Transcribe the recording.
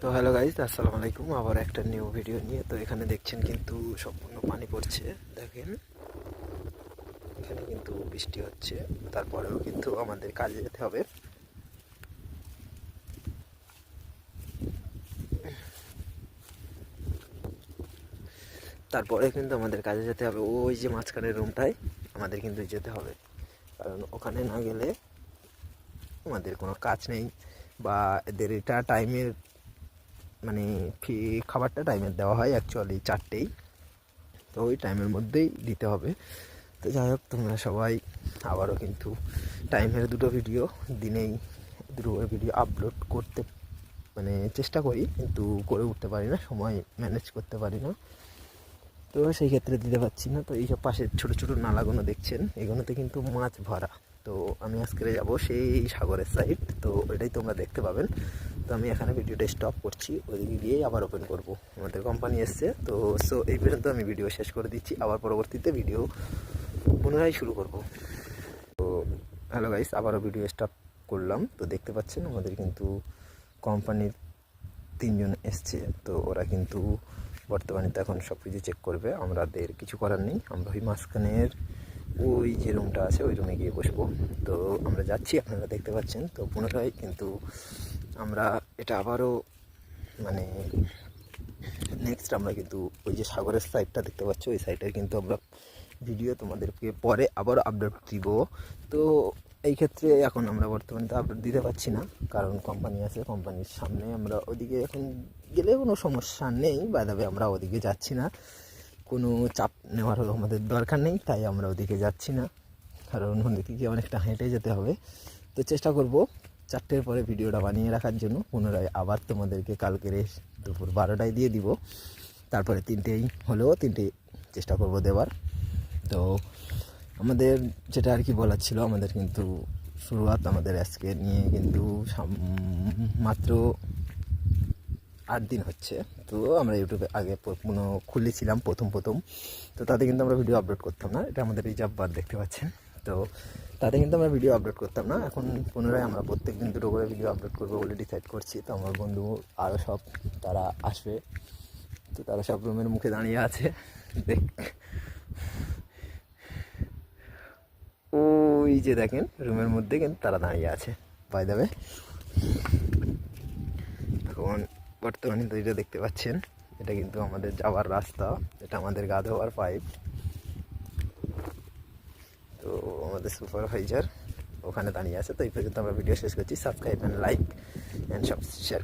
তো hello guys, আসসালামু আলাইকুম। আবার একটা নিউ ভিডিও নিয়ে। তো এখানে দেখছেন কিন্তু সম্পূর্ণ পানি পড়ছে। দেখেন এখানে কিন্তু বৃষ্টি হচ্ছে, তারপরেও কিন্তু আমাদের কাজে যেতে হবে। তারপরে কিন্তু আমাদের কাজে যেতে হবে। ওই যে মাঝখানের রুমটায় আমাদের কিন্তু যেতে হবে, কারণ ওখানে না গেলে আমাদের কোনো কাজ নেই। বা এদের এটা টাইমের মানে খাবারটা টাইমের দেওয়া হয় অ্যাকচুয়ালি 4টেই, তো ওই টাইমের মধ্যেই দিতে হবে। তো যাই হোক, তোমরা সবাই আবারও কিন্তু টাইমের দিনেই দুটো ভিডিও আপলোড করতে চেষ্টা করি, কিন্তু করে উঠতে পারি না, সময় ম্যানেজ করতে পারি না, তো সেই ক্ষেত্রে দিতে পারছি না। তো এইসব পাশের ছোটো ছোটো নালাগুলো দেখছেন, এগুলোতে কিন্তু মাছ ভরা। তো আমি আজকে যাব সেই সাগরের সাইড, তো এটাই তোমরা দেখতে পাবেন। তো আমি এখানে ভিডিওটা স্টপ করছি, ওইদিকে গিয়েই আবার ওপেন করব। আমাদের কোম্পানি এসছে, তো এই পর্যন্ত আমি ভিডিও শেষ করে দিচ্ছি, আবার পরবর্তীতে ভিডিও পুনরায় শুরু করব। তো হ্যালো গাইস, আবারও ভিডিও স্টপ করলাম। তো দেখতে পাচ্ছেন আমাদের কিন্তু কোম্পানির 3জন এসছে। তো ওরা কিন্তু বর্তমানে তো এখন সব কিছু চেক করবে, আমাদের কিছু করার নেই। আমরা ওই মাঝখানের ওই যে রুমটা আছে ওই রুমে গিয়ে বসবো। তো আমরা যাচ্ছি, আপনারা দেখতে পাচ্ছেন। তো পুনরায় কিন্তু আমরা এটা আবারও নেক্সট আমরা কিন্তু ওই যে সাগরের সাইডটা দেখতে পাচ্ছ, ওই সাইডের কিন্তু আমরা ভিডিও তোমাদেরকে পরে আবার আপডেট দিব। তো এই ক্ষেত্রে এখন আমরা বর্তমানে তো আপডেট দিতে পারছি না, কারণ কোম্পানি আছে, কোম্পানির সামনে আমরা ওদিকে এখন গেলে কোনো সমস্যা নেই। বাদাবে আমরা ওদিকে যাচ্ছি না, কোনো চাপ নেওয়ার আমাদের দরকার নেই, তাই আমরা ওদিকে যাচ্ছি না, কারণ ওদিকে অনেকটা হেঁটে যেতে হবে। তো চেষ্টা করব 4টের পরে ভিডিওটা বানিয়ে রাখার জন্য। পুনরায় আবার তোমাদেরকে কালকের দুপুর 12টায় দিয়ে দিব, তারপরে 3টেই হলেও 3টে চেষ্টা করব দেওয়ার। তো আমাদের যেটা আর কি বলার ছিল, আমাদের কিন্তু শুরুয়াত আমাদের আজকে নিয়ে কিন্তু মাত্র 8 দিন হচ্ছে। তো আমরা ইউটিউবে আগে খুলেছিলাম প্রথম, তো তাতে কিন্তু আমরা ভিডিও আপলোড করতাম না। এটা আমাদের রিজার্ভ বার দেখতে পাচ্ছেন। তো তাতে কিন্তু আমরা ভিডিও আপলোড করতাম না। এখন পুনরায় আমরা প্রত্যেক দিন 2টো করে ভিডিও আপলোড করবো বলে ডিসাইড করছি। তো আমার বন্ধু আরও সব তারা আসবে, তো তারা সব রুমের মুখে দাঁড়িয়ে আছে। দেখ ওই যে দেখেন রুমের মধ্যে কিন্তু তারা দাঁড়িয়ে আছে। বাই দ্য ওয়ে, এখন বর্তমানে তো এটা দেখতে পাচ্ছেন, এটা কিন্তু আমাদের যাওয়ার রাস্তা, এটা আমাদের গা ধোয়ার পাইপ। তো আমাদের সুপারভাইজার ওখানে দাঁড়িয়ে আছে। তো এই পর্যন্ত আমরা ভিডিও শেষ করছি। সাবস্ক্রাইব অ্যান্ড লাইক অ্যান্ড সব শেয়ার